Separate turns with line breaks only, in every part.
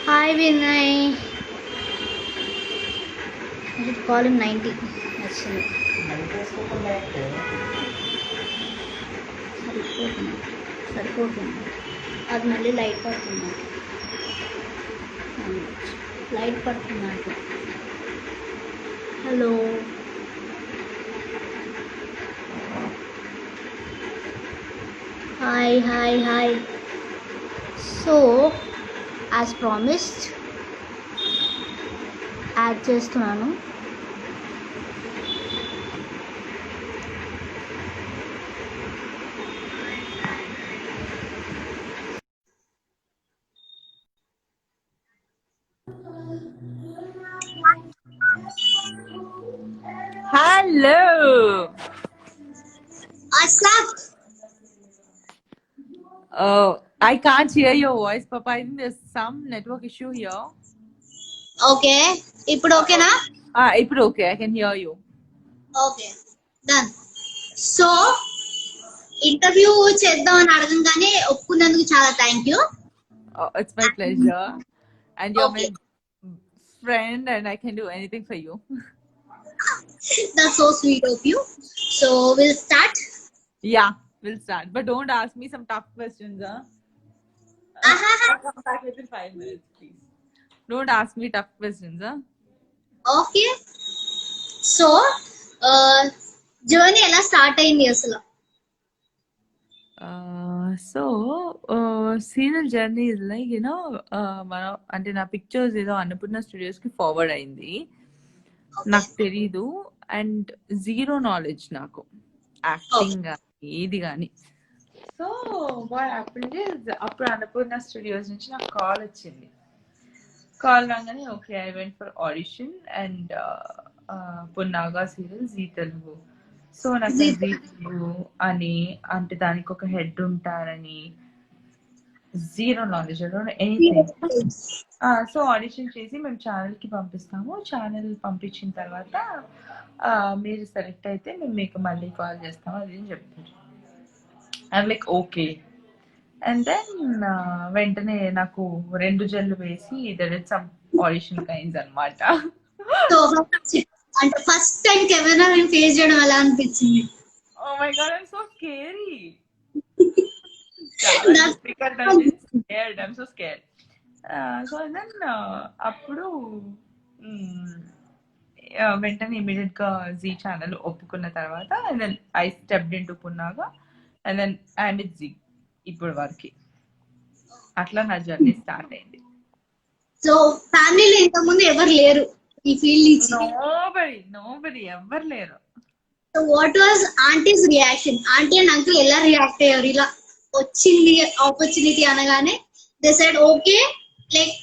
Hi Vinay. I should call him 90 actually. సరిపోతుంది సరిపోతుంది అది మళ్ళీ లైట్ పడుతుంది లైట్ పడుతుంది నాకు. Hello hi hi hi. So as promised add చేస్తున్నాను.
Hello.
What's up?
Oh, I can't hear your voice, Papa. I think there's some network issue here.
Okay ఇప్పుడు ఓకేనా?
It's okay. I can hear you.
Okay done. So interview చేద్దామని అడగంగానే ఒప్పుకున్నందుకు చాలా thank you.
Oh, it's my pleasure. And you're
Okay.
my friend, and I can do anything for you.
That's so sweet of you. So we'll start.
Yeah, we'll start. But don't ask me some tough questions, huh? I'll come back within 5 minutes, please. Don't ask me tough questions, huh?
Okay. So journey ఎలా start అయింది అసలు?
Serial journey is like మనం అంటే నా pictures ఏదో Annapurna studios కి forward అయింది. నాకు తెలీదు అండ్ జీరో నాలెడ్జ్ నాకు యాక్టింగ్ ఏది కానీ. సో వాట్ హ్యాపెండ్ ఇస్ అప్పుడు అన్నపూర్ణ స్టూడియోస్ నుంచి నాకు కాల్ వచ్చింది. కాల్ రాగానే okay I went for audition and Punnaga serial Zee Telugu. So నాకు జీ తెలుగు అని అంటే దానికి ఒక హెడ్ ఉంటారని zero knowledge anything. So audition చేసి మేము ఛానల్ కి పంపిస్తాము. ఛానల్ పంపించిన తర్వాత మీరు సెలెక్ట్ అయితే మేము మీకు మళ్ళీ కాల్ చేస్తాము అది అని చెప్తారు. I'm like okay. And then వెంటనే నాకు 2 జల్లు వేసి there is some audition kinds అన్నమాట.
సో అంటే ఫస్ట్ టైం కెమెరా ఫేస్ చేయడం ఎలా అనిపించింది?
Oh my god, I'm so scary. I'm so scared. So then అప్పుడు వెంటనే ఇమీడియట్ గా జీ ఛానల్ ఒప్పుకున్న తర్వాత and then I stepped into Punnaga and then I'm with Zee ఇప్పుడు వరకు. అట్లా నా జర్నీ స్టార్ట్ అయింది.
సో ఫ్యామిలీలో ఇంతకుముందు ఎవరు లేరు ఈ ఫీల్డ్ నుంచి?
నోబడి ఎవరు లేరు.
So what was aunties reaction? Aunty and uncle ఎలా రియాక్ట్ అయ్యారు ఇలా వచ్చింది ఆపర్చునిటీ అనగానే? దే సెడ్ ఓకే లైక్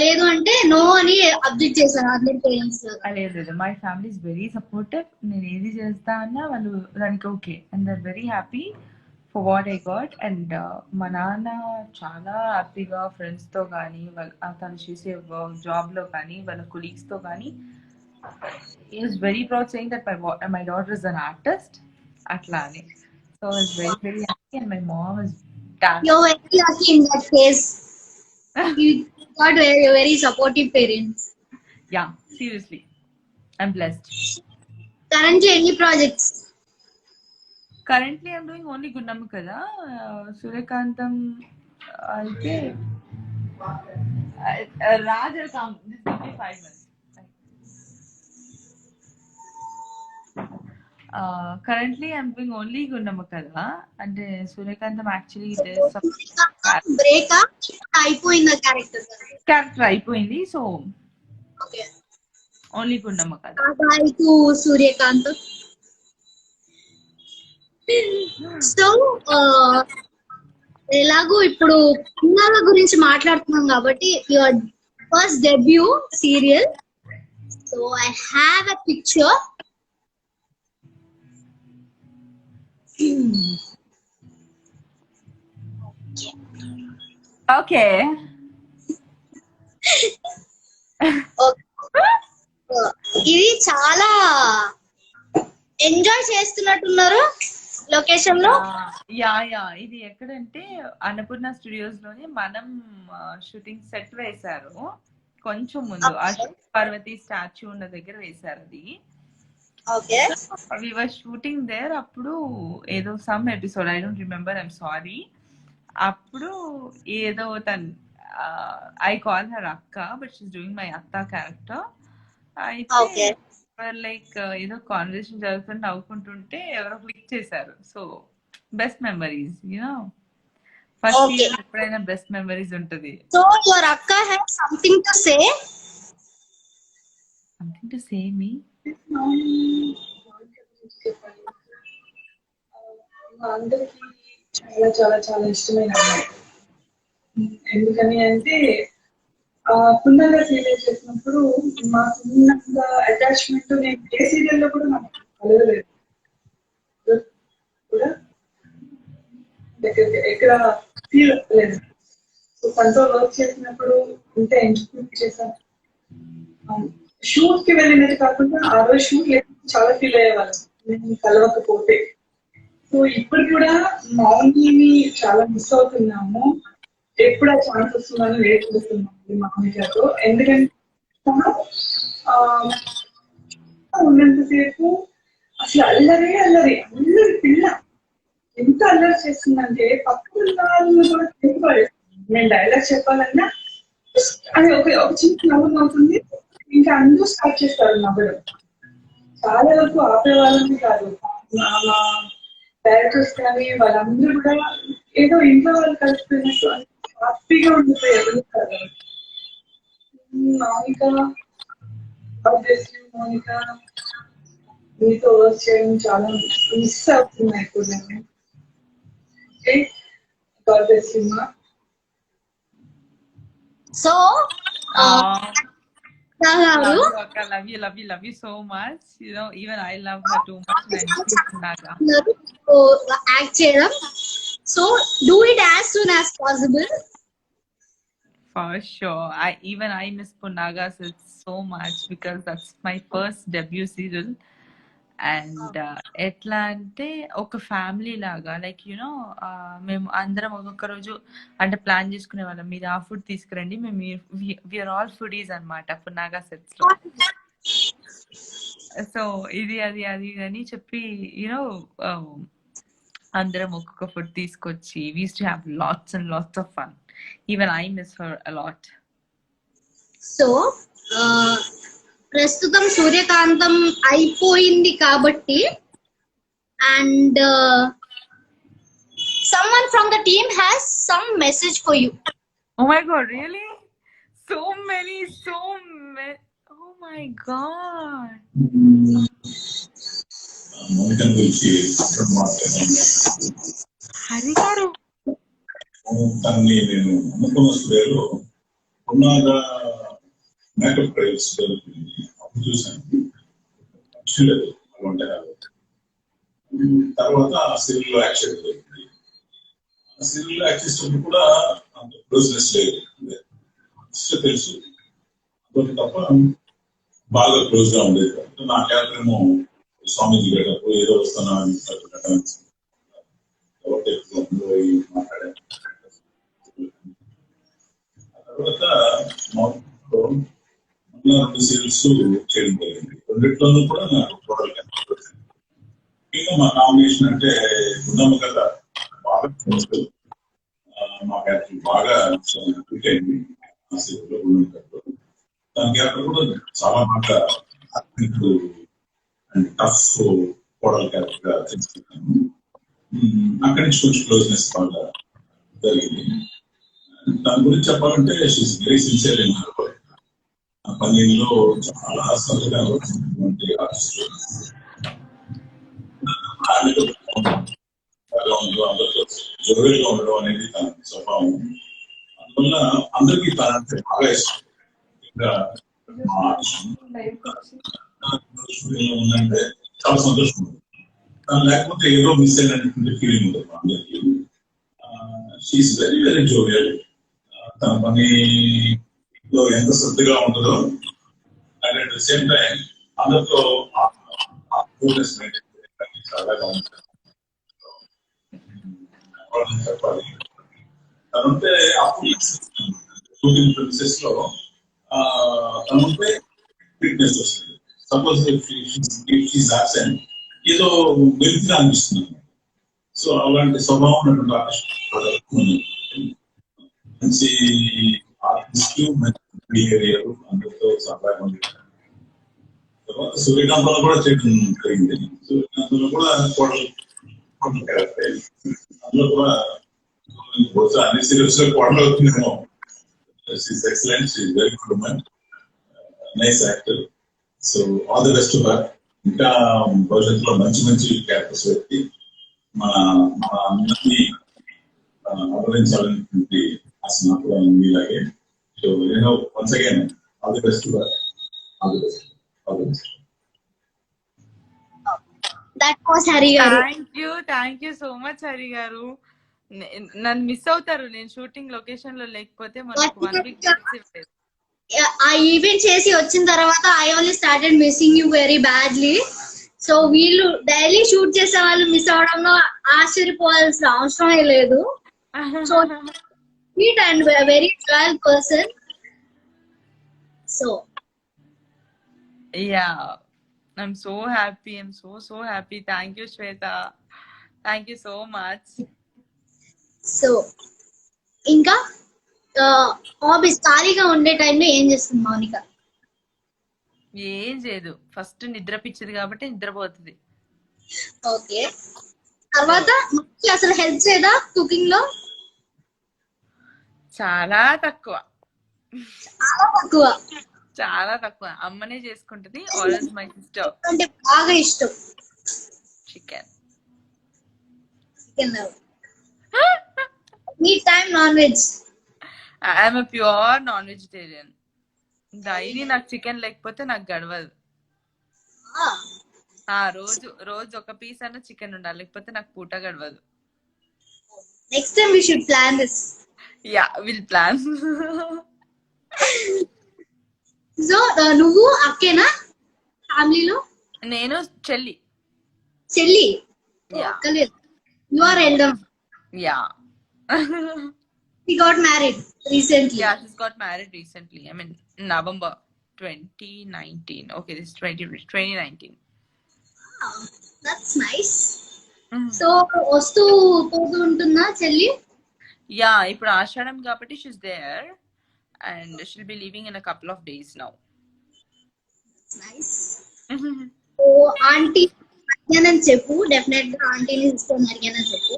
లేదు అంటే నో అని అబ్జెక్ట్ చేశారు అందరి పేరెంట్స్?
లేదు, my family is very supportive. నేను ఏది చేస్తా అన్నా వాళ్ళు దానికి okay and they're very happy for what I got. And మా నాన్న చాలా హ్యాపీగా ఫ్రెండ్స్ తో కానీ తను చేసే జాబ్ లో కానీ వాళ్ళ కొలీగ్స్ తో కానీ he is very proud saying that my daughter is an artist atla ani. So I was very very happy and my mom is dancing.
You're very lucky in that case. You got very supportive parents.
Yeah, seriously, I'm blessed.
Currently any projects?
Currently I'm doing only Gunnamma Kada. Suryakantam aithe Raj will come. This will be 5 minutes. Currently I'm doing only Gunnamma Kada and Suryakantam actually there's some
break up అయిపోయింది
character అయిపోయింది. So
okay
only Gunnamma Kada.
To Suryakantham. So ఎలాగో ఇప్పుడు పున్నాల గురించి మాట్లాడుతున్నాం కాబట్టి your first debut serial. So I have a picture.
Okay
ఇది చాలా enjoy చేస్తున్నట్టున్నారు. Location లో.
యా ఇది ఎక్కడంటే అన్నపూర్ణ స్టూడియోస్ లోనే మనం షూటింగ్ సెట్ వేశారు కొంచెం ముందు. ఆ పార్వతి స్టాచ్యూ ఉన్న దగ్గర వేశారు అది.
Okay.
We were shooting there. అప్పుడు ఏదో some episode, I don't remember, I'm sorry. అప్పుడు ఏదో ఐ కాల్ హర్ అక్క, బట్ షీస్ డూయింగ్ మై అత్త క్యారెక్టర్. అయితే లైక్ ఏదో కాన్వర్సేషన్ జరుగుతుంటే నవ్వుకుంటుంటే ఎవరో క్లిక్ చేశారు. So best memories, you know first year ఎప్పుడైనా బెస్ట్ మెమరీస్ ఉంటది.
సో యువర్ అక్క has something to say.
Something to say me?
అందరికి చాలా చాలా చాలా ఇష్టమైన అమ్మాయి. ఎందుకని అంటే పున్నగా సీరియల్ చేసినప్పుడు మాకున్నంత అటాచ్మెంట్ నేను ఏ సీరియల్లో కూడా నాకు కలగలేదు కూడా, ఎక్కడ ఫీల్ అవ్వలేదు. సో తనతో వర్క్ చేసినప్పుడు ఇంత ఎంజాయ్ చేశాను. షూట్ కి వెళ్ళినట్టు కాకుండా ఆ రోజు షూట్ చాలా ఫీల్ అయ్యేవాళ్ళం నేను కలవకపోతే. సో ఇప్పుడు కూడా మౌనిని చాలా మిస్ అవుతున్నాము. ఎప్పుడు ఆ ఛాన్స్ వస్తుందని వెయిట్ చేస్తున్నాము మౌనికతో. ఎందుకంటే ఉన్నంతసేపు అసలు అల్లరి పిల్ల ఎంత అల్లరి చేస్తుందంటే పక్కన వాళ్ళని కూడా తెలియదు. నేను డైలాగ్ చెప్పాలన్నా అది ఒక చిన్న నవ్వు అవుతుంది, ఇంకా అందరూ స్టార్ట్ చేస్తారు నవ్వడం. చాలా వరకు ఆపేవాళ్ళని కాదు, డైరెక్టర్స్ కానీ వాళ్ళందరూ కూడా ఏదో ఇంట్లో వాళ్ళు కలిసిపోయినట్టు హ్యాపీగా ఉండిపోయారు. మౌనిక మీతో వర్క్ చేయడం చాలా మిస్ అవుతున్నాయి ఇప్పుడు నేను.
So
love you so much. You know, even I love her too much.
Act చేయడం. So do it as soon as possible.
For sure. I miss Punaga so much because that's my first debut serial. And ఎట్లా అంటే ఒక family లాగా, like you know మేము అందరం ఒక్కొక్క రోజు అంటే ప్లాన్ చేసుకునే వాళ్ళం, మీరు ఆ ఫుడ్ తీసుకురండి, మేము వీఆర్ ఆల్ ఫుడీస్ అనమాట పున్నాగా సెట్స్ లో. సో ఇది అది అని చెప్పి యూనో అందరం ఒక్కొక్క ఫుడ్ తీసుకొచ్చి we used to have lots and lots of fun. Even I miss her a lot.
So ప్రస్తుతం సూర్యకాంతం అయిపోయింది కాబట్టి, and someone from the team has some message for you.
Oh my god, really? So many. Oh my god. Hari గారు
తన్ని నేను అనుకున్న ఉన్నాగా makeup trials అప్పుడు చూసాను. తర్వాత ఆ సీరియల్ లో యాక్ట్ చేయడం, ఆ సీరియల్ లో యాక్ట్ చేసినప్పుడు కూడా అంత క్లోజ్నెస్ లేదు, తెలుసు అదొకటి తప్ప బాగా క్లోజ్ గా ఉండేది. నా క్యారెక్టర్ ఏమో స్వామీజీ గడపు ఏదో వస్తున్నా మాట్లాడాను. తర్వాత రెండు సీరియల్స్ చేయడం జరిగింది. రెండిట్లోనూ కూడా నాకు టోటల్ క్యారెక్టర్. ఇంకా మా కాంబినేషన్ అంటే ఉన్నాము కదా, బాగా మా క్యారెక్టర్ బాగా ఫిట్ అయింది ఆ సీరియల్లో. దాని క్యారెక్టర్ కూడా చాలా బాగా అండ్ టఫ్ కోడల్ క్యారెక్టర్ గా తెలుసుకున్నాను. అక్కడి నుంచి కొంచెం క్లోజ్నెస్ బాగా జరిగింది. దాని గురించి చెప్పాలంటే she's very sincere in her work. ఆ పనిలో చాలా శ్రద్ధగా వచ్చినటువంటి ఆర్టిస్ట్. అందరితో జోరుగా ఉండడం అనేది తన స్వభావం. అందువల్ల అందరికీ తనంటే బాగా ఇష్టం. ఇంకా మా ఆర్టిస్ట్ ఉందంటే చాలా సంతోషం ఉంది. లేకపోతే ఏదో మిస్ అయినటువంటి ఫీలింగ్ ఉంటుంది అందరికీ. She's very very jovial. తన పనిలో ఎంత శ్రద్ధగా ఉంటుందో and at the same time అందరితో చాలా ఉంటుంది. వాళ్ళని చెప్పాలి. తనుంటే అప్పుడు షూటింగ్ ప్రిన్సెస్ లో తనుంటే ఫిట్నెస్ వస్తుంది. సపోజ్ ఆబ్సెంట్ ఏదో వెళ్తుగా అనిపిస్తుంది. సో అలాంటి స్వభావం ఉన్నటువంటి ఆర్టిస్ట్ మంచి ఆర్టిస్ట్, మంచి బిహేవియర్, అందరితో సహాయం. తర్వాత సూర్యకాంతంలో కూడా చేయడం జరిగింది. సూర్యకాంతంలో కూడా కోటల్ క్యారెక్టర్, అందులో కూడా బహుశా అన్ని సీరియల్స్ లో కోటలు అవుతుందేమో. She's excellent, she's very good women, nice actor. So all the best for. ఇంకా భవిష్యత్తులో మంచి మంచి క్యారెక్టర్స్ పెట్టి మన మన అందరినీ అలరించాలనేటువంటి ఆశ నాకు కూడా మీలాగే. So once again all the best for. All the best. All the best.
That was Hari garu.
Thank you so much Hari గారు. నన్ను మిస్ అవుతారు నేను షూటింగ్ లొకేషన్ లో లేకపోతే మనకు 1 వీక్
ఆ ఈవెంట్ చేసి వచ్చిన తర్వాత I only started missing you very badly. So వీళ్ళు డైలీ షూట్ చేసే వాళ్ళు మిస్ అవడంలో ఆశ్చర్యపోవాల్సిన అవసరమే లేదు. So sweet and very trial person. So
Yeah, I'm so happy. I'm so happy. Thank you, Shweta. Thank you so much.
So ఇంకా hobbies ఖాళీగా ఉండే టైంలో ఏం చేస్తుంది మౌనిక?
ఏం చేయదు, ఫస్ట్ నిద్ర పిచ్చిది కాబట్టి నిద్రపోతుంది.
ఓకే, తర్వాత అసలు హెల్ప్ చేయదా కుకింగ్ లో?
చాలా తక్కువ,
చాలా తక్కువ.
చాలా తక్కువ. అమ్మనే చేసుకుంటది. Always my sister.
అంటే బాగా ఇష్టం
చికెన్.
చికెన్ ఈ time non veg.
I'm a pure non vegetarian. Daily నాకు చికెన్ లేకపోతే నాకు గడవదు. రోజు ఒక పీస్ అన్న చికెన్ ఉండాలి, లేకపోతే నాకు పూట గడవదు.
Next time we should plan this.
Yeah, will plan.
So నువ్వు అక్కేనా ఫ్యామిలీలో?
నేను చెల్లి.
అక్కలేదు. You are elder.
Yeah.
She got married recently.
Yeah, she's got married recently. I mean, November 2019. Okay, this is 2019.
Oh, that's nice. So, వస్తూ పోతూ ఉంటుందా చెల్లి?
Yeah, ఇప్పుడు ఆషాఢం కాబట్టి she's there and she'll be leaving in a couple of days now.
That's nice. So, auntie అడిగానని చెప్పు. Definite గా ఆంటీని తీసుకొని అడిగానని చెప్పు.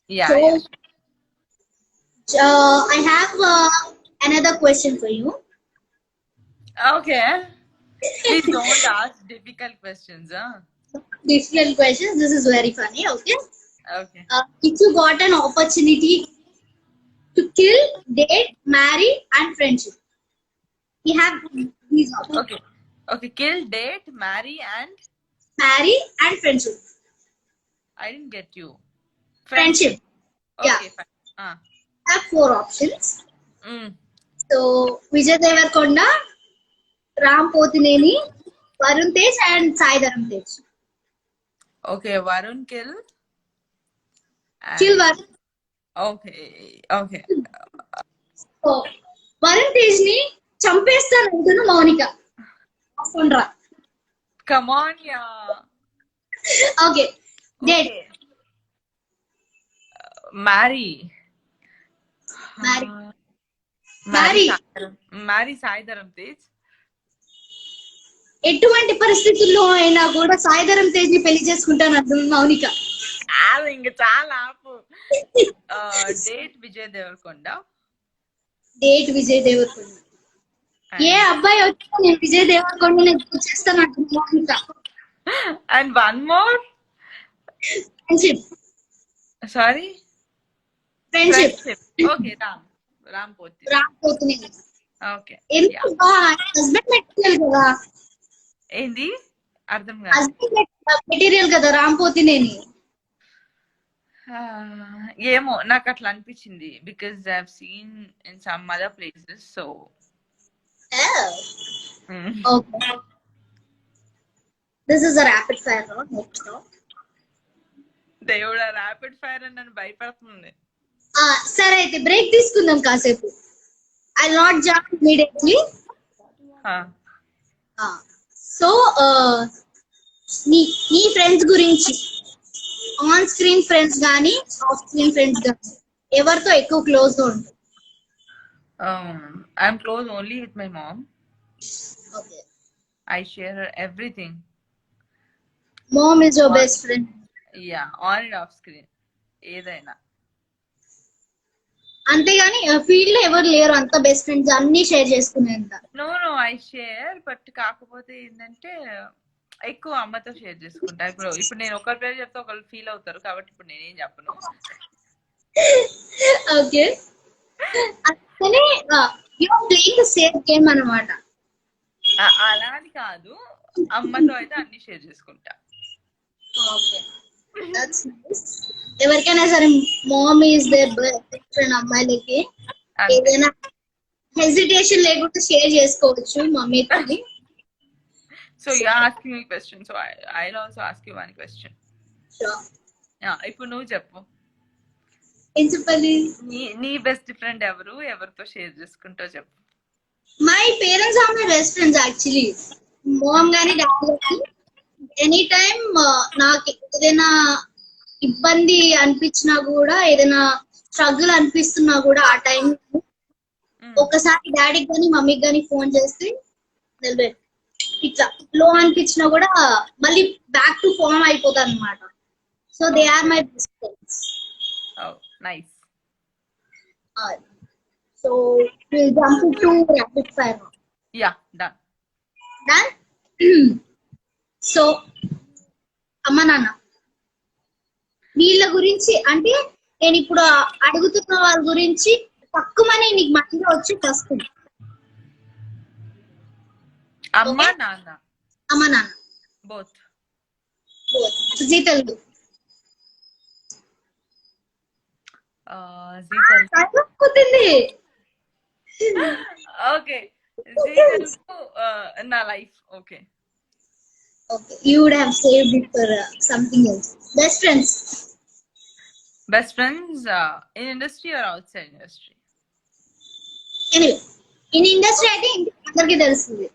Yeah.
So,
yeah.
I have another question for you.
Okay. Please don't ask difficult questions, huh?
Difficult questions. This is very funny. Okay.
Okay.
If you got an opportunity to kill, date, marry, and friendship, you have these options.
Okay. Kill, date, marry, and
friendship.
I didn't get you.
Friendship.
Okay.
Yeah.
Fine.
I have 4 options.
Mm.
So Vijay Devarkonda, Ram Potineni, Varun Tej, and Sai Dharam Tej.
Okay, Varun kill.
Kill Varun.
Okay.
So Varun Tej ni చంపేస్తానంటున్నా Mounika. Afondra.
Come on, yeah.
Okay. Date.
Okay. Marry Sai Dharam Tej.
ఎటువంటి పరిస్థితుల్లో అయినా కూడా సాయి ధరమ్ తేజ్ ని పెళ్లి చేసుకుంటాను అంటుంది మౌనిక.
ఇంకా చాలా ఆపు. డేట్ విజయ్ దేవరకొండ.
ఏ అబ్బాయి వచ్చినా నేను విజయ్ దేవరకొండ చేస్తాను అంటుంది Mounika.
And one more.
Friendship.
Sorry.
Friendship.
Okay, Ram
Potineni.
Okay.
ఎందుకు హస్బెండ్ మెటీరియల్ కదా?
ఏంది అర్థం కాదు.
హస్బెండ్ మెటీరియల్ కదా రామ్ పోతినేని.
ఏమో నాకు అట్లా అనిపించింది. Because I have seen in some other places. So
okay, this is a rapid fire round.
దేవుడా, ర్యాపిడ్ ఫైర్ అని నన్ను భయపడుతుంది.
సరే అయితే బ్రేక్ తీసుకుందాం కాసేపు. I not join immediately. So నీ నీ ఫ్రెండ్స్ గురించి, ఆన్ స్క్రీన్ ఫ్రెండ్స్ కానీ ఆఫ్ స్క్రీన్ ఫ్రెండ్స్ కానీ ఎవరితో ఎక్కువ క్లోజ్ గా ఉంటుంది?
I'm close only with my mom.
Okay,
I share her everything.
Mom is your best friend.
Yeah, on and off screen. ఏదైనా.
అంతేగాని ఫీల్డ్ లో ఎవరు లేరు అంత బెస్ట్ ఫ్రెండ్స్ అన్ని షేర్ చేసుకునేంత?
No, I share, బట్ కాకపోతే ఏంటంటే ఎక్కువ అమ్మతో షేర్ చేసుకుంటా. ఇప్పుడు నేను ఒకరి పేరు చెప్తే ఒకరు ఫీల్ అవుతారు కాబట్టి ఇప్పుడు నేనేం చెప్పను.
ఓకే, అందుకని you're playing the same game అన్నమాట.
అలా అని కాదు, అమ్మతో అయితే అన్ని షేర్ చేసుకుంటా.
Okay, that's nice. ఎవరికైనా సరే mom is their best friend. అమ్మాయిలకి ఏదైనా హెసిటేషన్ లేకుండా షేర్ చేసుకోవచ్చు మమ్మీతో.
So you are asking me question, so I'll also ask you one question. ఇప్పుడు నువ్వు చెప్పు,
ఏం చెప్పాలి?
నీ బెస్ట్ ఫ్రెండ్ ఎవరితో షేర్ చేసుకుంటావు చెప్పు.
My parents are my best friends actually. Mom గానీ డాడీ గానీ ఎనీ టైమ్ నాకు ఏదైనా ఇబ్బంది అనిపించినా కూడా, ఏదైనా స్ట్రగుల్ అనిపిస్తున్నా కూడా ఆ టైం ఒకసారి డాడీకి కానీ మమ్మీకి కానీ ఫోన్ చేస్తే నిలబెట్టి ఇట్లా లో అనిపించినా కూడా మళ్ళీ బ్యాక్ టు ఫామ్ అయిపోతారు అనమాట. So they are my best friends.
Nice.
So we'll jump into rapid fire.
Yeah, done.
So అమ్మ నాన్న వీళ్ళ గురించి అంటే నేను ఇప్పుడు అడుగుతున్న వాళ్ళ గురించి తక్కువని నీకు మంచిగా వచ్చి వస్తుంది.
అమ్మ నాన్న.
అమ్మ నాన్న
బోత్.
జీ తెలుగు.
జీ తెలుగు.
కుదింది.
ఓకే, జీ తెలుగు నా life. Okay.
Okay, you would have saved it for something else. Best friends.
Best friends in industry or outside industry?
Anyway, in industry I think andarki telustundi.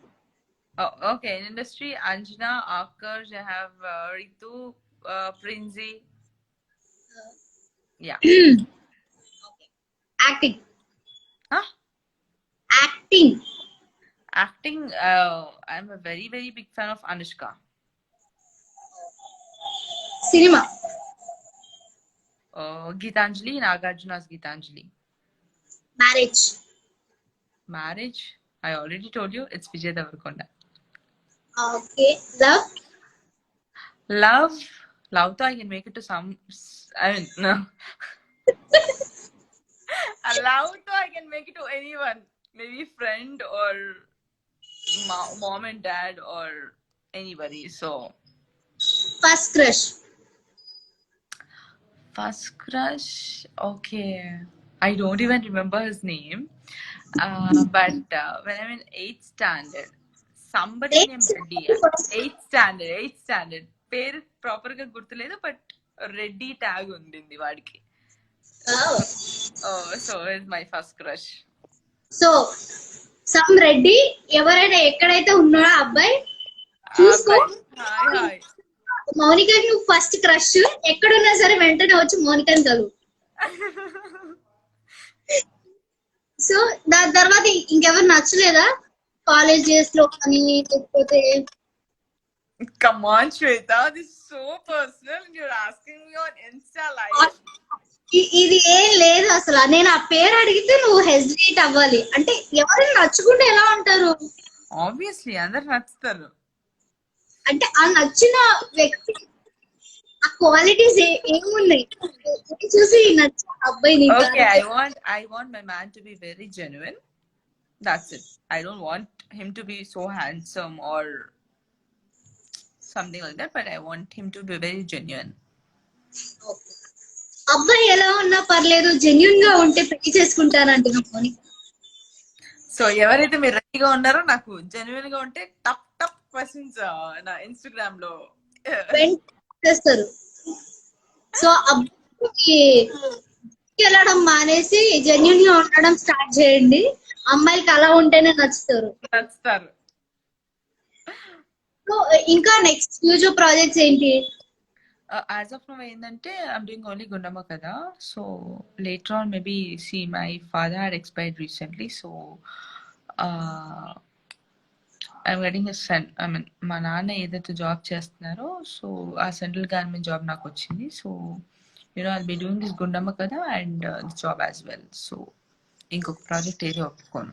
Oh, okay. In industry, Anjana, Akash, I have Ritu, Prinzi. Yeah.
Okay. Acting.
Huh?
Acting.
Acting, I'm a very, very big fan of Anushka.
Cinema.
Geetanjali, Nagarjuna's Geetanjali.
Marriage.
Marriage, I already told you, it's Vijay Deverakonda.
Okay. Love.
Love though I can make it to some, I mean, no. Love though I can make it to anyone. Maybe friend or mom and dad or anybody. So
First crush.
Okay, I don't even remember his name, but when I'm in 8th standard, somebody named Reddy. 8th standard పేరు proper గా గుర్తులేదు, but Reddy tag ఉంది వాడికి. So is my first crush.
So some Reddy ఎవరైనా ఎక్కడైతే ఉన్నాడో అబ్బాయి చూసుకో. మౌనికకి నువ్వు ఫస్ట్ క్రష్, ఎక్కడున్నా సరే వెంటనే వచ్చి మౌనికని కలువు. సో దాని తర్వాత ఇంకెవరు నచ్చలేదా కాలేజ్ డేస్ లో కానీ, లేకపోతే?
Come on, Shweta, this is so personal. You're asking me on Insta live.
ఇది ఏం లేదు అసలు. నేను ఆ పేరు అడిగితే నువ్వు హెసిటేట్ అవ్వాలి. అంటే ఎవరైనా నచ్చుకుంటే ఎలా ఉంటారు?
ఆబ్వియస్లీ అందరు నచ్చుతారు.
అంటే ఆ నచ్చిన వ్యక్తి ఆ క్వాలిటీస్ ఏమున్నాయి చూసి నచ్చ అబ్బాయి?
Okay, I want my man to be very genuine. That's it. I don't want him to be so handsome or something like that, but I want him to be very genuine.
అబ్బాయి ఎలా ఉన్నా పర్లేదు, genuine గా ఉంటే పెళ్లి చేసుకుంటానంటున్నా Mounika.
So ఎవరైతే మీరు రెడీగా ఉన్నారో, నాకు జెన్యున్ గా ఉంటే టప్ క్వశ్చన్స్ నా ఇన్స్టాగ్రామ్ లో
చేస్తారు. సో అబ్బాయికి వెళ్ళడం మానేసి జెన్యున్ గా ఉండడం స్టార్ట్ చేయండి. అమ్మాయిలకి అలా ఉంటేనే నచ్చుతారు.
నచ్చుతారు.
సో ఇంకా నెక్స్ట్ ఫ్యూచర్ ప్రాజెక్ట్స్ ఏంటి?
As of now ఏంటంటే I'm doing only Gundama Kada. So later on maybe see my father had expired recently. So I'm getting a I mean మా నాన్న ఏదైతే జాబ్ చేస్తున్నారో సో ఆ సెంట్రల్ గవర్నమెంట్ జాబ్ నాకు వచ్చింది. So I'll be doing this Gundama Kada and this job as well. So ఇంకొక project ఏది ఒప్పుకోను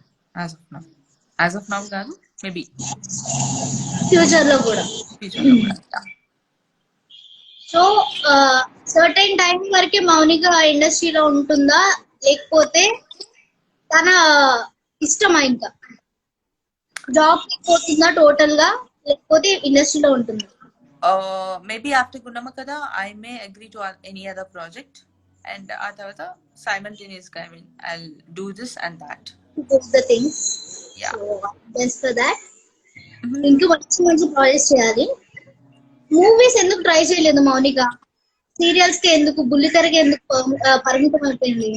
as of now కాదు, మేబీ
ఫ్యూచర్ లో కూడా.
ఫ్యూచర్ లో కూడా.
సో సర్టైన్ టైం వరకే మౌనిక ఇండస్ట్రీలో ఉంటుందా, లేకపోతే తన ఇష్టమా ఇంకా జాబ్ పోతుందా టోటల్ గా, లేకపోతే ఇండస్ట్రీలో ఉంటుందా?
Maybe after Gundama Kada I may agree to any other project and ఆ తర్వాత simultaneously I mean I'll do this and that.
That's the things.
Yeah.
So just for that ఇంకా మంచి మంచి ప్రాజెక్ట్స్ చేయాలి. మూవీస్ ఎందుకు ట్రై చేయలేదు Mounika? Serials కి ఎందుకు, బుల్లితెరకి ఎందుకు పరిమితం అయిపోయింది?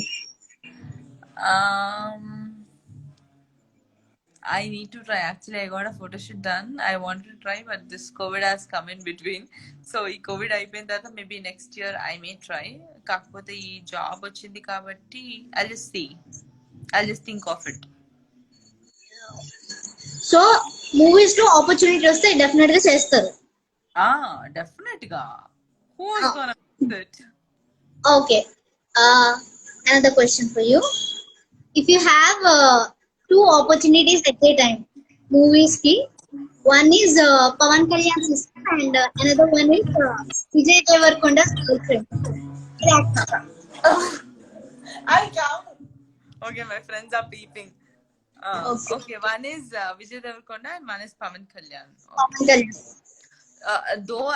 I need to try. Actually, I got a photo shoot done. I wanted to try, but this COVID has come in between. So, ఈ COVID అయిపోయిన తర్వాత maybe next year I may try. కాకపోతే ఈ జాబ్ వచ్చింది కాబట్టి I'll just see. I'll just think of it.
So movies లో opportunity వస్తే definite గా చేస్తారు.
Definitely గా. Who is gonna miss it?
Okay. Another question for you. If you have 2 opportunities at a time, movies ki, one is Pawan Kalyan's sister and another one is Vijay Devarkonda's girlfriend.
I count. Okay, my friends are peeping. Okay, one is Vijay Devarkonda and one is Pawan Kalyan.
Pawan Kalyan.
Though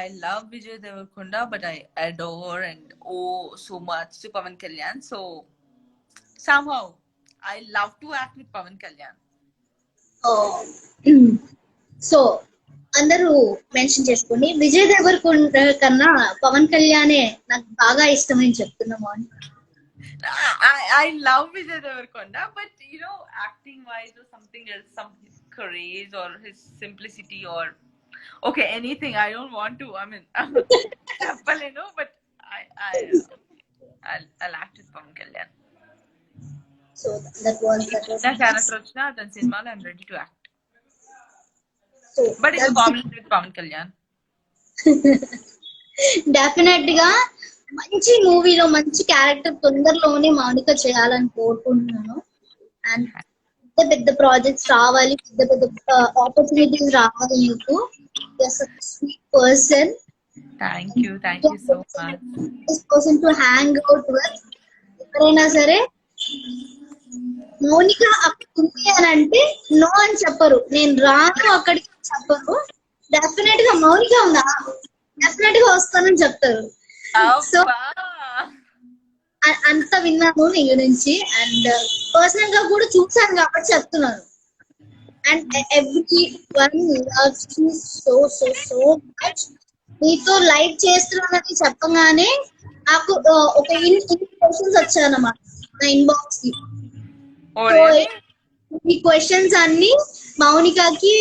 I love Vijay Devarkonda, but I adore and owe so much to Pawan Kalyan. So somehow I love to act with Pawan Kalyan.
So అందరూ mention చేసుకోండి, విజయ్ దేవరకొండ కన్నా పవన్ కళ్యాణే నాకు బాగా ఇష్టమని చెప్తున్నాము అని.
I love Vijay Devarkonda, but acting wise or something else, some his courage or his simplicity or okay, anything. I don't want to. I mean, but I'll act with Pawan Kalyan.
So that was
నా character వచ్చినా దాని సినిమాలో I'm ready to act.
So
But it's a combination with Pawan Kalyan.
Definite గా మంచి మూవీలో మంచి character తొందరలోనే మౌనిక చేయాలని కోరుకుంటున్నాను. అండ్ పెద్ద పెద్ద ప్రాజెక్ట్స్ రావాలి, పెద్ద పెద్ద ఆపర్చునిటీస్ రావాలి మీకు. Sweet person.
Thank you so much.
This person to hang out with. ఎవరైనా సరే మౌనిక అక్కడ ఉంది అని అంటే నో అని చెప్పరు, నేను రాను అక్కడికి చెప్పరు. డెఫినెట్ గా మౌనిక ఉందా, డెఫినెట్ గా వస్తానని చెప్తారు. సో అంత విన్నాను నీ గురించి అండ్ పర్సనల్ గా కూడా చూసాను కాబట్టి చెప్తున్నాను. And every one loves you so so so much. నీతో లైవ్ చేస్తున్నానని చెప్పగానే నాకు ఒక క్వశ్చన్స్ వచ్చాయన్నమాట నా ఇన్బాక్స్ కి. ఈ క్వశ్చన్స్ అన్ని మౌనికకి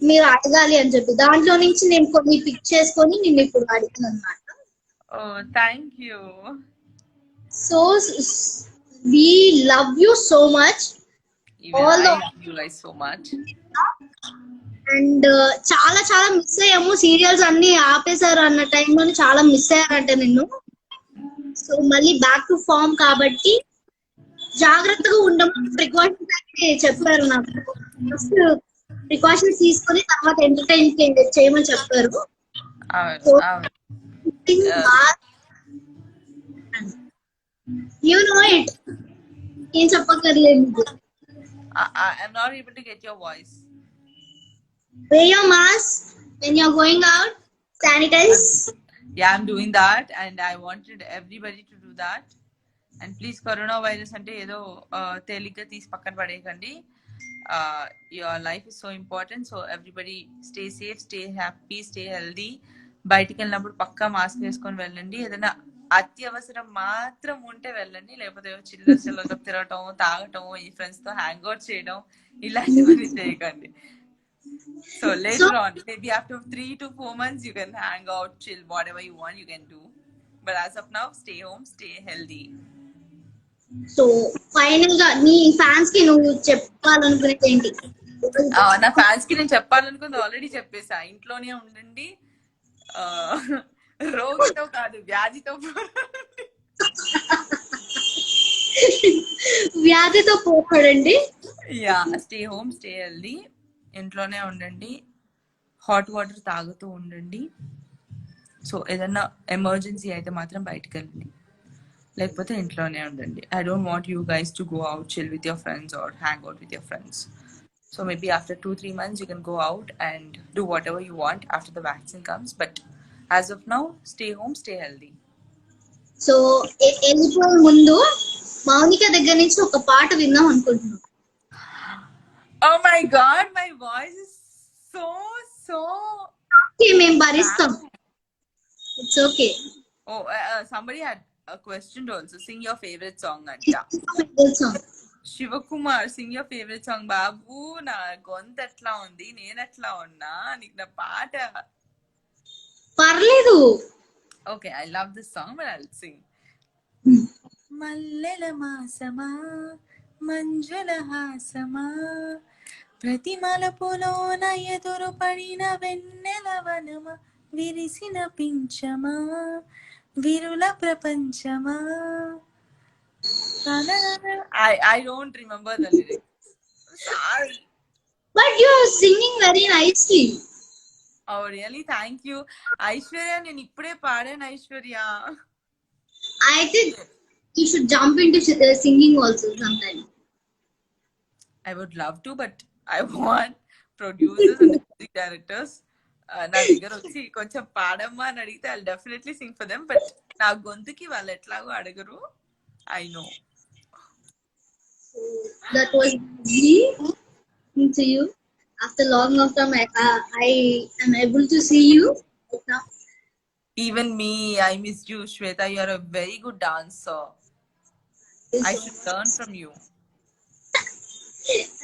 మీరు అడగాలి అని చెప్పి దాంట్లో నుంచి నేను కొన్ని పిక్ చేసుకొని నేను ఇప్పుడు అడిగాను అన్నమాట.
Oh, thank you.
So we love you so much.
Even I love you guys so much.
And చాలా చాలా మిస్ అయ్యాము, సీరియల్స్ అన్ని ఆపేశారు అన్న టైంలో చాలా మిస్ అయ్యారంట నిన్ను. సో మళ్ళీ బ్యాక్ టు ఫామ్ కాబట్టి జాగ్రత్తగా ఉండమని ప్రికాషన్స్ చెప్పారు నాకు. ఫస్ట్ ప్రికాషన్స్ తీసుకొని తర్వాత ఎంటర్టైన్ చేయమని చెప్పారు. You know it. ఏం చెప్పక్కర్లేదు.
I'm not able to get your voice.
Wear your mask when you're going out. Sanitize.
Yeah, I'm doing that and I wanted everybody to do that. And please coronavirus ante edo teliga teesi pakkan padeyakandi. Your life is so important, so everybody stay safe, stay happy, stay healthy. బయటికి వెళ్ళినప్పుడు పక్కా mask వేసుకొని వెళ్ళండి. ఏదైనా అత్యవసరం మాత్రం ఉంటే వెళ్ళండి, లేకపోతే చిల్లర చిల్లర తిరగటం, తాగటం, ఈ ఫ్రెండ్స్ తో హ్యాంగ్ అవుట్ చేయడం ఇలాంటివన్నీ చేయకండి. So
So,
later on, maybe after 3 to 4 months, you can hang out, chill, whatever you want, you can do. But as of now, stay home, stay healthy.
So final గా నీ fans కి నువ్వు చెప్పాలనుకునేది ఏంటి?
నా fans కి నేను చెప్పాలనుకుంది already చెప్పేసా. ఇంట్లోనే ఉండండి, రోగితో కాదు వ్యాధితో పోరాడండి.
వ్యాధితో పోరాడండి.
Yeah, stay home, stay healthy, ఇంట్లోనే ఉండండి, హాట్ వాటర్ తాగుతూ ఉండండి. సో ఏదన్నా ఎమర్జెన్సీ అయితే మాత్రం బయటకు వెళ్ళండి, లేకపోతే ఇంట్లోనే ఉండండి. I don't want you guys to go out, chill with your friends or hang out with your friends. So maybe after 2-3 months you can go out and do whatever you want after the vaccine comes. But as of now, stay home, stay healthy.
So వెళ్ళిపోయే ముందు మౌనిక దగ్గర నుంచి ఒక పాట విందాం అనుకుంటున్నాం.
Oh my god, my voice is so
మేము భరిస్తాం. It's okay.
Oh, somebody had a question also. Sing your favorite song, Anja. Shivakumar, sing your favorite song. Babu, na గొంతు ఎట్లా ఉంది, నేను ఎట్లా ఉన్నా, నీకు నా పాట.
పర్లేదు.
Okay, I love this song, but I'll sing. మల్లెల మాసమా మంజుల హాసమా ప్రతిమలపులోన ఎదురు పడిన వెన్నెల వనమా విరిసిన పించమా విరుల ప్రపంచమా. I don't remember the lyrics. Sorry.
But you're singing very nicely.
Oh really? Thank you. Aishwarya, నేను ఇప్పుడే పాడాను Aishwarya.
I think you should jump into singing also sometime.
I would love to, but I want producers and music directors నా దగ్గర వచ్చి కొంచెం పాడమ్మా అని అడిగితే I'll definitely sing for them. But నా గొంతుకి వాళ్ళు ఎట్లాగో అడగరు. I know.
That was me to you. After long time, I am able to see you right now.
Even me, I missed you, Shweta. You are a very good dancer. I should learn from you.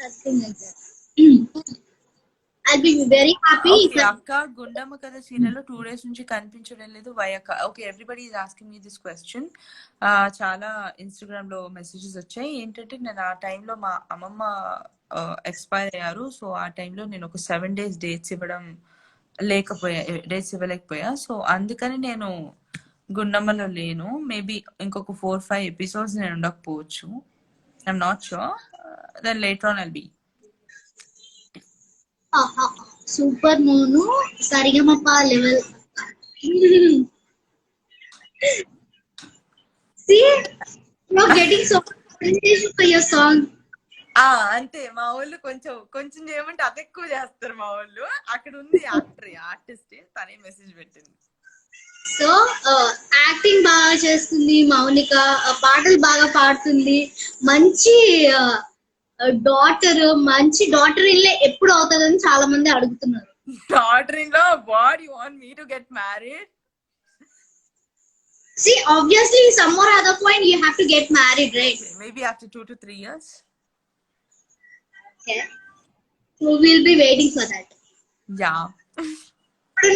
Something like that. I'll be very happy.
Okay, Akka, Gundama Kada serial 2 days నుంచి కనిపించడం లేదు. Why Akka? Okay, everybody is asking me this question. చాలా Instagram లో messages వచ్చాయి. ఏంటంటే నేను ఆ టైంలో మా అమ్మమ్మ ఎక్స్పైర్ అయ్యారు. సో ఆ టైంలో నేను ఒక 7 days డేట్స్ ఇవ్వలేకపోయా. సో అందుకని నేను గుండమ్మలో లేను. మేబీ ఇంకొక 4-5 ఎపిసోడ్స్ నేను ఉండకపోవచ్చు. I'm not sure. Then later on I'll be.
Super మోను Saregamapa level. See, you're getting so much appreciation for your song.
అంతే, మా వాళ్ళు కొంచెం చేయమంటే అది ఎక్కువ చేస్తారు మా వాళ్ళు. అక్కడ ఉంది ఆర్టిస్ట్, తనే మెసేజ్ పెట్టింది.
సో యాక్టింగ్ బాగా చేస్తుంది మౌనిక, పాటలు బాగా పాడుతుంది, మంచి డాటర్ ఇల్లే ఎప్పుడు అవుతుందని చాలా మంది అడుగుతున్నారు.
Daughter in law? What you want me to get married?
See, obviously some or other point you have to get married, right?
Maybe after 2 to 3 years.
Okay. So we'll be waiting for that.
Yeah.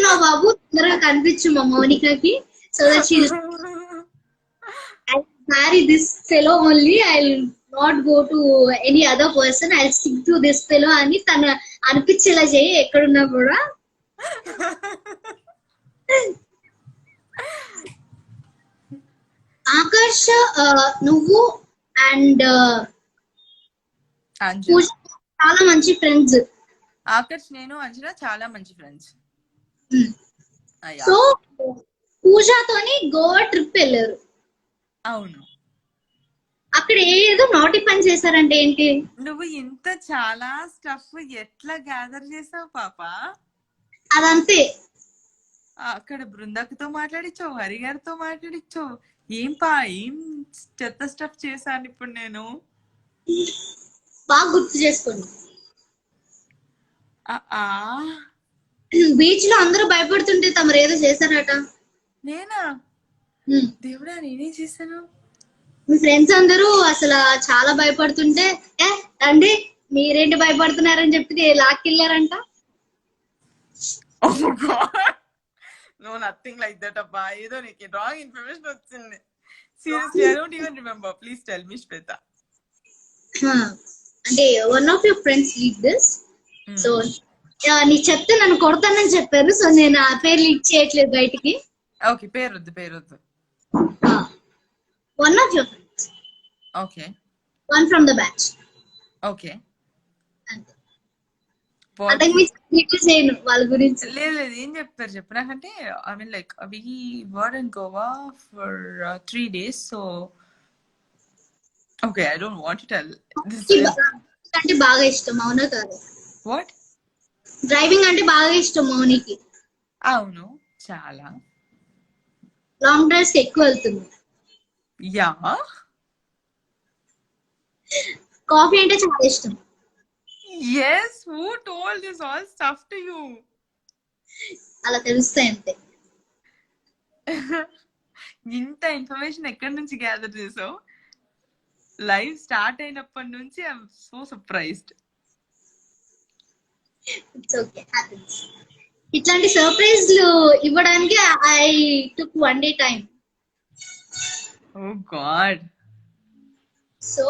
నా బాబు తొందరగా కనిపించు మా మౌనికకి, so that she'll marry this fellow only. I'll not go to any other person. I'll stick to this fellow అని తను అనిపించేలా చేయి ఎక్కడున్నా కూడా. ఆకర్ష్, నువ్వు అండ్ పూజ చాలా మంచి ఫ్రెండ్స్.
ఆకర్ష్, నేను అంజనా చాలా మంచి ఫ్రెండ్స్.
సో పూజతోని గోవా ట్రిప్ వెళ్ళారు.
అవును.
అక్కడ ఏదో నోటి పని చేశారంటే ఏంటి?
నువ్వు ఇంత చాలా స్టఫ్ ఎట్లా గ్యాదర్ చేసావు పాప?
అదంతే.
అక్కడ బృందకుతో మాట్లాడించావు, హరిగారితో మాట్లాడించావు. ఏం చెత్త స్టఫ్ చేశాను ఇప్పుడు నేను.
బాగా గుర్తు చేసుకోండి. బీచ్ లో అందరూ భయపడుతుంటే తమరు ఏదో చేశారట.
నేనా? దేవుడా నేనేం చేశాను?
మీ ఫ్రెండ్స్ అందరూ అసలు చాలా భయపడుతుంటే రండి మీరేంటి భయపడుతున్నారని చెప్పి లాక్కెళ్ళారంట.
Oh God. No, nothing like that అబ్బా. ఏదో నీకు రాంగ్ ఇన్ఫర్మేషన్ వచ్చింది. Seriously, I don't even remember. Please tell me, Shweta.
అంటే one of your friends lead this. So నీ చెప్తే నన్ను కొడతానని చెప్పారు. సో నేను ఆ పేరు లీక్ చేయట్లేదు బయటికి.
ఓకే, పేరొద్దు.
One of your friends,
okay
one from the batch.
Okay.
అంతకు మించి చేయను వాళ్ళ గురించి.
లేదు ఏం చెప్తారు చెప్పు నాకంటే. I mean like we were in Goa for 3 days. So okay, I don't want to tell this.
అంటే బాగా ఇష్టం అవునా కాదు?
వాట్?
డ్రైవింగ్ అంటే బాగా ఇష్టం మౌనికి.
అవును, చాలా.
లాంగ్ డ్రైవ్స్ ఎక్కువ వెళ్తుంది.
యా.
కాఫీ అంటే చాలా ఇష్టం.
Yes, who told this all stuff to you?
అలా తెలుస్తాయి అంతే.
ఇంత ఇన్ఫర్మేషన్ ఎక్కడి నుంచి గ్యాదర్ చేసావు? లైవ్ స్టార్ట్ అయినప్పటి నుంచి I'm so surprised.
It's okay, happens. ఇట్లాంటి సర్ప్రైజ్లు ఇవ్వడానికి I took 1 day time.
Oh god.
So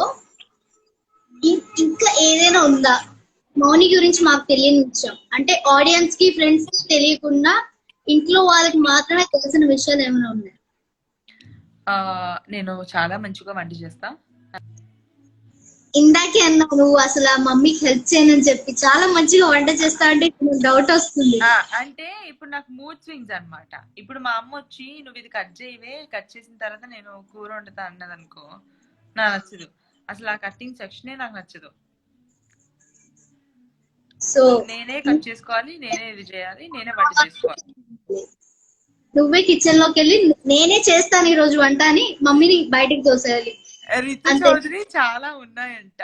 ఇంకా ఏదైనా ఉందా మౌని గురించి మాకు తెలియని విషయం? అంటే ఆడియన్స్ కి ఫ్రెండ్స్ కి తెలియకుండా ఇంట్లో వాళ్ళకి మాత్రమే తెలిసిన విషయాలు ఏమైనా ఉన్నాయి?
నేను చాలా మంచిగా వంట చేస్తా.
ఇందాకే అన్నావు నువ్వు అసలు మమ్మీకి హెల్ప్ చేయనని చెప్పి. చాలా మంచిగా వంట చేస్తా అంటే డౌట్ వస్తుంది.
అంటే ఇప్పుడు నాకు మూడ్ స్వింగ్స్ అన్నమాట. ఇప్పుడు మా అమ్మ వచ్చి నువ్వు ఇది కట్ చేయవే, కట్ చేసిన తర్వాత నేను కూర వండుతా అన్నది అనుకో, నాకు నచ్చదు. అసలు ఆ కట్టింగ్ సెక్షనే నాకు నచ్చదు.
సో
నేనే కట్ చేసుకోవాలి, నేనే ఇది చేయాలి, నేనే వంట చేసుకోవాలి.
నువ్వే కిచెన్ లోకి వెళ్ళి నేనే చేస్తాను ఈ రోజు వంట అని మమ్మీని బయటకు తోసేయాలి.
రితు చౌదరి చాలా ఉన్నాయంట.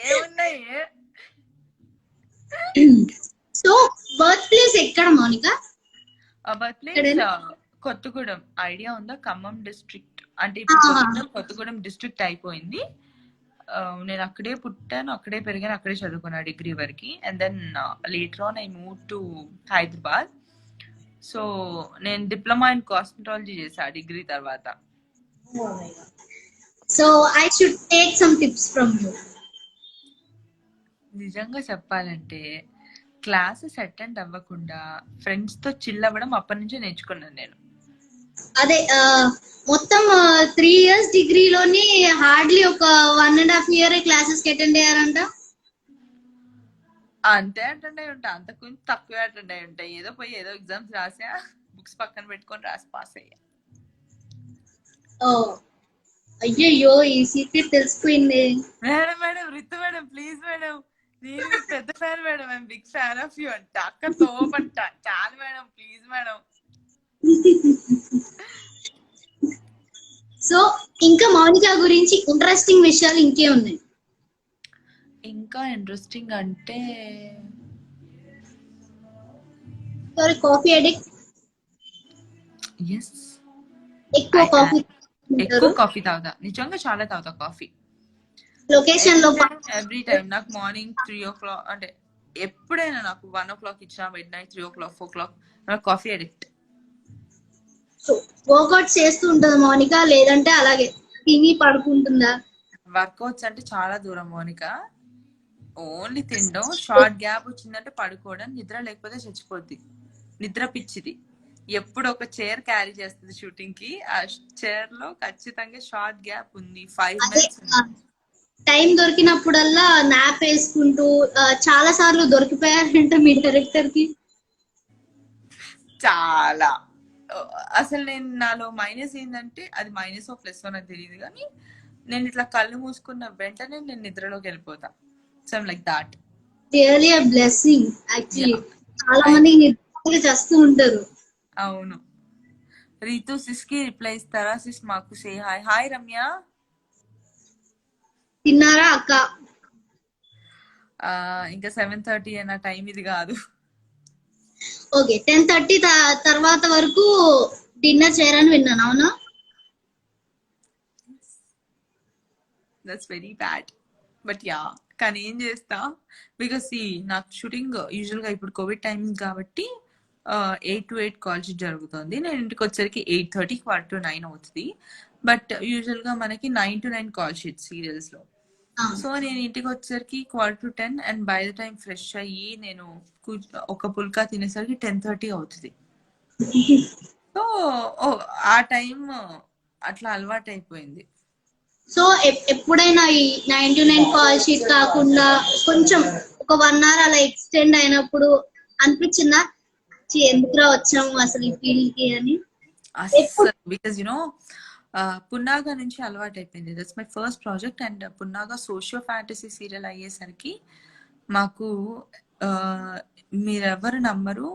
ఏమున్నాయి?
సో బర్త్ ప్లేస్ ఎక్కడ Mounika?
Birth place Kothagudem. Idea ఉందా? ఖమ్మం డిస్ట్రిక్ట్. అంటే ఇప్పుడు కొత్తగూడెం డిస్ట్రిక్ట్ అయిపోయింది. నేను అక్కడే పుట్టాను, అక్కడే పెరిగాను, అక్కడే చదువుకున్నా డిగ్రీ వరకు. And then later on I move to Hyderabad. So నేను డిప్లొమా ఇన్ కాస్మెటాలజీ చేసా డిగ్రీ తర్వాత.
So I should take some tips from you.
నిజంగా చెప్పాలంటే క్లాసెస్ అటెండ్ అవ్వకుండా ఫ్రెండ్స్ తో చిల్ అవ్వడం అప్పటి నుంచే నేర్చుకున్నాను నేను.
అదే మొత్తం 3 years డిగ్రీలోని హార్డ్లీ ఒక 1.5 year క్లాసెస్ కి అటెండ్ అయ్యారంట.
అంతే అటెండ్ అయి ఉంటా, అంతకు కొంచెం తక్కువే అటెండ్ అయి ఉంటాయి. ఏదో పోయి ఏదో ఎగ్జామ్స్ రాసా, బుక్స్ పక్కన పెట్టుకొని రాసి పాస్ అయ్యా.
అయ్యయ్యో ఈ సీక్రెట్ తెలిసిపోయింది.
Madam Ritu madam please madam, నేను మీకు పెద్ద fan madam, I'm big fan of you అంట. అక్క తోపంట. చాలు మేడం ప్లీజ్ మేడం.
సో ఇంకా మౌనిక గురించి ఇంట్రెస్టింగ్ విషయాలు ఇంకే ఉన్నాయి?
ఇంకా ఇంట్రెస్టింగ్ అంటే
కాఫీ అడిక్ట్.
ఎస్,
ఎక్కువ
కాఫీ తాగుతా. నిజంగా చాలా తాగుతా కాఫీ.
లొకేషన్ లో
ఎవ్రీ టైం. నాకు మార్నింగ్ 3 o'clock అంటే ఎప్పుడైనా నాకు 1 o'clock ఇచ్చినా, midnight 3 o'clock 4 o'clock నాకు కాఫీ అడిక్ట్.
వర్కౌట్ చేస్తూ ఉంటుందా మౌనిక, లేదంటే అలాగే తిని పడుకుంటుందా?
వర్కౌట్స్ అంటే చాలా దూరం మౌనిక. ఓన్లీ తినడం, షార్ట్ గ్యాప్ వచ్చిందంటే పడుకోవడం, నిద్ర లేకపోతే చచ్చిపోద్ది. నిద్ర పిచ్చిది. ఎప్పుడు ఒక చైర్ క్యారీ చేస్తుంది షూటింగ్ కి, ఆ చైర్ లో ఖచ్చితంగా షార్ట్ గ్యాప్ ఉంది, 5 minutes.
టైం దొరికినప్పుడల్లా నాప్ వేసుకుంటూ చాలా సార్లు దొరికిపోయారంట మీ డైరెక్టర్ కి.
చాలా. అసలు నేను నాలో మైనస్ ఏంటంటే, అది మైనస్ ఆఫ్ ప్లస్ నాకు తెలియదు కానీ, నేను ఇట్లా కళ్ళు మూసుకున్న వెంటనే నేను నిద్రలోకి వెళ్ళిపోతా. So I'm like that.
Really a blessing actually. చాలా మంది నిద్రలో చేస్తూ ఉంటారు.
అవును. రీతు సిస్ కి రిప్లై ఇస్తారా? సిస్ మాకు సే హాయ్. హాయ్ రమ్య.
తిన్నారా అక్క?
ఇంకా 7:30 అన్న టైం ఇది కాదు.
ఓకే 10:30 తర్వాత వరకు డిన్నర్ చేయరని విన్నాను, అవునా?
That's very bad. But yeah, కానీ ఏం చేస్తా, బికాస్ నాకు షూటింగ్ యూజువల్ గా ఇప్పుడు కోవిడ్ టైమింగ్ కాబట్టి 8 to 8 కాల్ షీట్ జరుగుతుంది. నేను ఇంటికి వచ్చేసరికి 8:30 to 9 అవుతుంది. బట్ యూజువల్ గా మనకి 9 to 9 కాల్ షీట్ సీరియల్స్ లో. సో నేను ఇంటికి వచ్చేసరికి 9:45 and by the time fresh అయ్యి నేను ఒక పుల్కా తినేసరికి 10:30 అవుతుంది. సో ఆ టైం అట్లా అలవాటు అయిపోయింది.
సో ఎప్పుడైనా ఈ 9 to 9 కాల్ షీట్ కాకుండా కొంచెం ఒక 1 hour అలా ఎక్స్టెండ్ అయినప్పుడు అనిపించిందా, ఎందుకురా వచ్చాము అసలు ఈ ఫీల్డ్ కి అని?
బికాస్ పున్నాగా నుంచి అలవాటు అయిపోయింది. That's my first project. And Punnaga socio fantasy serial అయ్యేసరికి మాకు మీరెవరు నమ్మరు,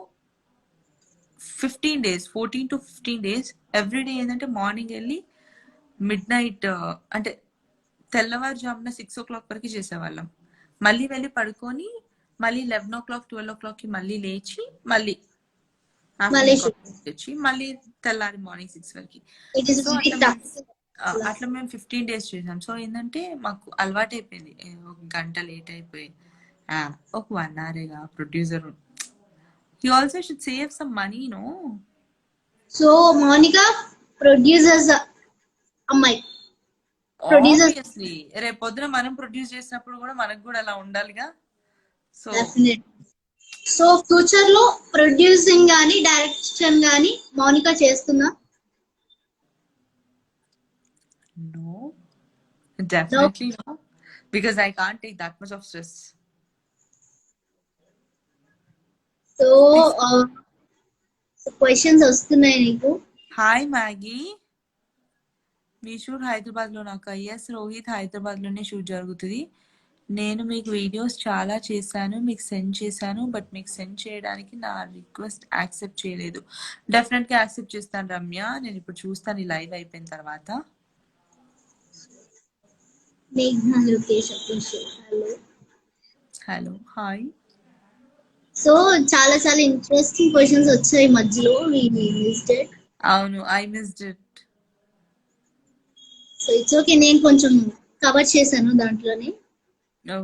15 days 14 to 15 days ఎవ్రీడే ఏంటంటే మార్నింగ్ వెళ్ళి మిడ్ నైట్ అంటే తెల్లవారుజామున 6 o'clock వరకు చేసేవాళ్ళం. మళ్ళీ వెళ్ళి పడుకొని మళ్ళీ 11 o'clock 12 o'clock కి మళ్ళీ లేచి మళ్ళీ వచ్చి మళ్ళీ తెల్లారి మార్నింగ్ 6 వరకు. సో అట్లా మేము 15 days చేసాం. సో ఏంటంటే మాకు అలవాటు అయిపోయింది. ఒక గంట లేట్ అయిపోయి ఒక 1 hour producer he also should save some money, no?
So Mounika producers అమ్మాయి,
ఆబ్వియస్లీ రేపు పొద్దున మనం ప్రొడ్యూస్ చేసినప్పుడు కూడా మనకు కూడా అలా ఉండాలిగా. సో
సో ఫ్యూచర్ లో ప్రొడ్యూసింగ్ గానీ డైరెక్షన్ గానీ మౌనిక చేస్తుందా?
no, definitely no, because I can't take that much of stress.
So questions వస్తున్నాయి నీకు.
హాయ్ మ్యాగీ, మీ షూట్ హైదరాబాద్ లో నాకు ఎస్ రోహిత్ హైదరాబాద్ లోనే షూట్ జరుగుతుంది. నేను మీకు వీడియోస్ చాలా చేశాను, మీకు సెండ్ చేశాను, బట్ మీకు సెండ్ చేయడానికి నా రిక్వెస్ట్ యాక్సెప్ట్ చేయలేదు. డెఫినెట్ గా యాక్సెప్ట్ చేస్తాను రమ్య, నేను ఇప్పుడు చూస్తాను ఈ లైవ్ అయిపోయిన తర్వాత. Hello hi.
సో చాలా చాలా ఇంట్రెస్టింగ్ క్వశ్చన్స్ వచ్చాయి మధ్యలో,
అవును I missed it.
So it's okay, నేను కొంచెం కవర్ చేశాను దాంట్లోనే.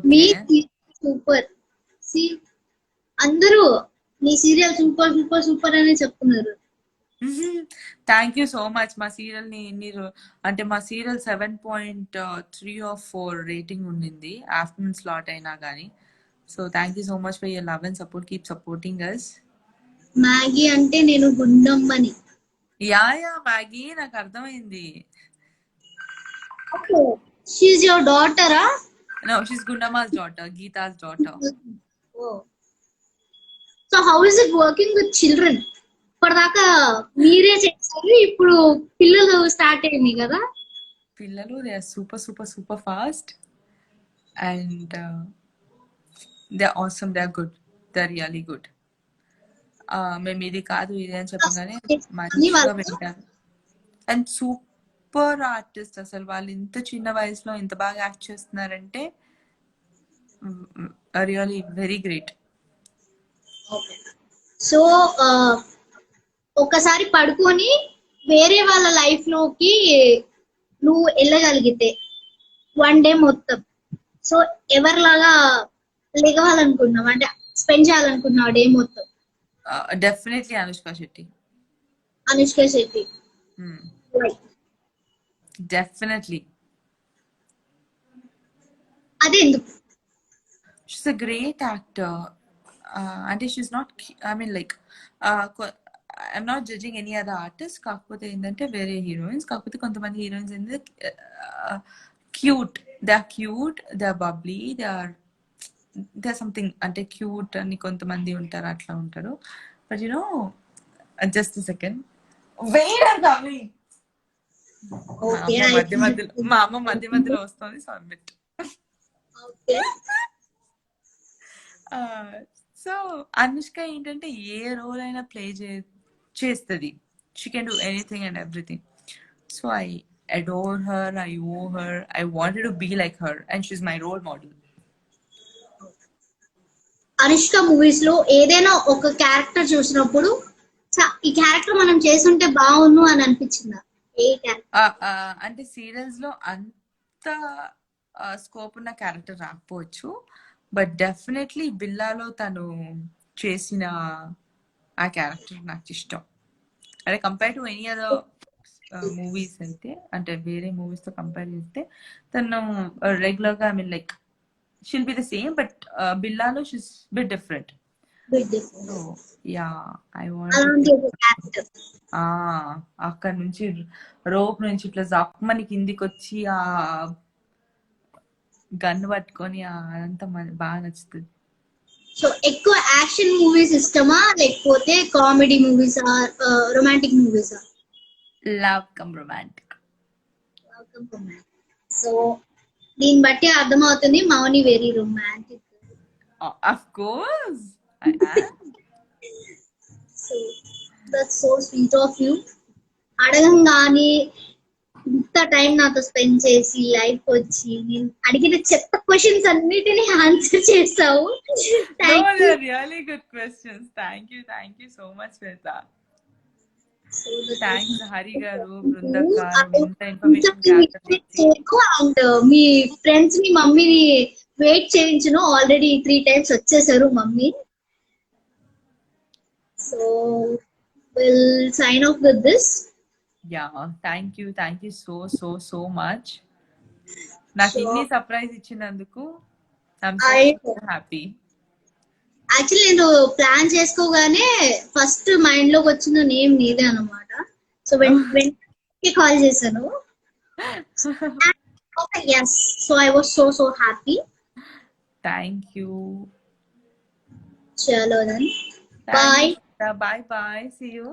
మీ సూపర్, అందరూ మీ సీరియల్ సూపర్ సూపర్ సూపర్ అని చెప్తున్నారు.
Thank you so much. మా సీరియల్ ని అంటే మా సీరియల్ 7.3 or 4 రేటింగ్ ఉండింది ఆఫ్టర్నూన్ స్లాట్ అయినా కానీ. So thank you so much for your love and support. Keep supporting us.
Maggie అంటే నేను గుండమ్మని.
యా మ్యాగీ నాకు అర్థమైంది.
షీ ఇస్ యువర్ డాటరా?
No, she's Gundama's daughter, Geeta's daughter.
Oh. So how is it working with children? ఇప్పటిదాకా మీరే చేశారు, ఇప్పుడు పిల్లలు స్టార్ట్ అయింది కదా.
పిల్లలు they are super super super fast and they are awesome, they are good, they are really good. మేము ఇది కాదు ఇది అని చెప్పగానే మంచిగా వింటారు. అండ్ సూపర్ ఆర్టిస్ట్ అసలు. వాళ్ళు ఇంత చిన్న వయసులో ఇంత బాగా యాక్ట్ చేస్తున్నారంటే రియల్లీ వెరీ గ్రేట్.
సో ఒకసారి పడుకొని వేరే వాళ్ళ లైఫ్ లోకి నువ్వు వెళ్ళగలిగితే వన్ డే మొత్తం, సో ఎవరిలాగా లేగవాలనుకున్నావు అంటే స్పెండ్ చేయాలనుకున్నావు డే మొత్తం?
డెఫినెట్లీ అనుష్క శెట్టి.
అనుష్క శెట్టి
డెఫినెట్లీ.
అదే ఎందుకు?
She's a great actor. అంటే she's not, I mean like I'm not judging any other artist. కాకపోతే ఏంటంటే వేరే హీరోయిన్స్, కాకపోతే కొంతమంది హీరోయిన్స్ ఏంటంటే cute, they are cute, they are bubbly, they are something అంటే క్యూట్ అని కొంతమంది ఉంటారు, అట్లా ఉంటారు. But you know just second wait and coming. మా అమ్మ మధ్య మధ్యలో వస్తుంది. So bit. సో అనుష్క ఏంటంటే ఏ రోల్ అయినా ప్లే చేస్తుంది. She can do anything and everything. So I adore her, I owe her, I wanted to be like her and she's my role model.
Anushka movies లో ఏదైనా ఒక క్యారెక్టర్ చూసినప్పుడు ఈ character మనం చేసుంటే బాగుండు అని అనిపించిందా? ఏ క్యారెక్టర్?
అంటే సీరియల్స్ లో అంత స్కోప్ ఉన్న క్యారెక్టర్ రాకపోవచ్చు, బట్ డెఫినెట్లీ బిల్లాలో తను చేసిన ఆ క్యారెక్టర్ నాకు ఇష్టం. అంటే compare to any other movies అయితే, అంటే వేరే మూవీస్ తో కంపేర్ చేస్తే తను రెగ్యులర్ గా I mean like she'll be the same, but బిల్లాలో she's bit different. So yeah, I want
అలాంటి ఒక క్యారెక్టర్.
అక్కడ నుంచి రోప్ నుంచి ఇట్లా జప్పమని కిందికి వచ్చి ఆ గన్ పట్టుకొని అదంతా బాగా నచ్చుతుంది.
సో ఎక్కువ యాక్షన్ మూవీస్ ఇష్టమా లేకపోతే కామెడీ మూవీసా, రొమాంటిక్ మూవీసా?
Love cum romantic.
సో దీన్ని బట్టి అర్థమవుతుంది Mouni very romantic.
Of course
so that's so sweet of you. అడగంగానే ఇంత టైం నాతో స్పెండ్ చేసి లైఫ్ వచ్చి నేను అడిగిన చెత్త క్వశ్చన్స్ అన్నిటిని ఆన్సర్ చేస్తావు.
Really good questions. Thank you so much Shweta. Thanks Hari గారు, బృందక్ గారు, ఇంత ఇన్ఫర్మేషన్.
అండ్ మీ ఫ్రెండ్స్ మీ మమ్మీని వెయిట్ చేయించును, ఆల్రెడీ 3 times వచ్చేసారు mummy. So will sign off with this.
Ya, thank you so much. నాకు ఇన్ని సర్ప్రైజ్ ఇచ్చినందుకు హ్యాపీ.
యాక్చువల్లీ నేను ప్లాన్ చేసుకోగానే ఫస్ట్ మైండ్ లోకి వచ్చిన నేమ్ నీదే అనమాట. సో వెంటనే కాల్ చేశాను. Yes, so I was so happy.
Thank you.
చలో దెన్,
బాయ్. See you.